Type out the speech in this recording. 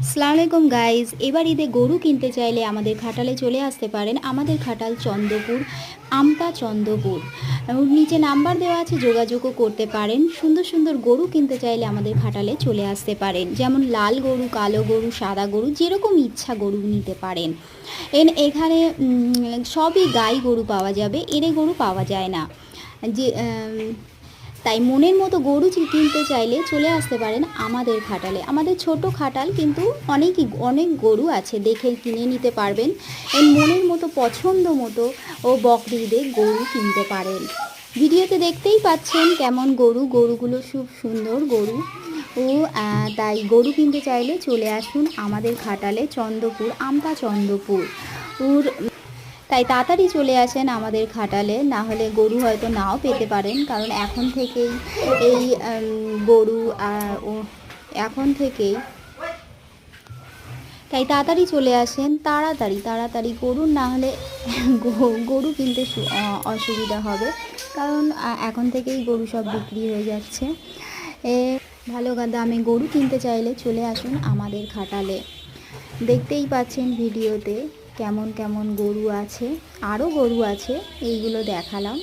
আসসালামু আলাইকুম গাইজ। এবার ঈদে গরু কিনতে চাইলে আমাদের ঘাটালে চলে আসতে পারেন। আমাদের ঘাটাল চন্দ্রপুর, আমতা চন্দ্রপুর। নিচে নাম্বার দেওয়া আছে, যোগাযোগও করতে পারেন। সুন্দর সুন্দর গরু কিনতে চাইলে আমাদের ঘাটালে চলে আসতে পারেন। যেমন লাল গরু, কালো গরু, সাদা গরু, যেরকম ইচ্ছা গরু নিতে পারেন। এখানে সবই গাই গরু পাওয়া যাবে, এঁড়ে গরু পাওয়া যায় না। যে তাই মনের মতো গরু কিনতে চাইলে চলে আসতে পারেন আমাদের খাটালে। আমাদের ছোট খাটাল, কিন্তু অনেক গরু আছে, দেখে কিনে নিতে পারবেন। মনের মতো পছন্দ মতো বকরিদে গরু কিনতে পারেন। ভিডিওতে দেখতেই পাচ্ছেন কেমন গরুগুলো খুব সুন্দর গরু। তাই গরু কিনতে চাইলে চলে আসুন আমাদের ঘাটালে চন্দ্রপুর, আমতা চন্দ্রপুর। তাই তাড়াতাড়ি চলে আসেন আমাদের ঘাটালে, না হলে গরু হয়তো নাও পেতে পারেন। কারণ এখন থেকেই এই গরু এখন থেকেই তাই তাড়াতাড়ি চলে আসেন, তাড়াতাড়ি করুন, না হলে গরু কিনতে অসুবিধা হবে। কারণ এখন থেকেই গরু সব বিক্রি হয়ে যাচ্ছে। ভালো দামে গরু কিনতে চাইলে চলে আসুন আমাদের ঘাটালে। দেখতেই পাচ্ছেন ভিডিওতে কেমন কেমন গরু আছে, আরও গরু আছে, এইগুলো দেখালাম।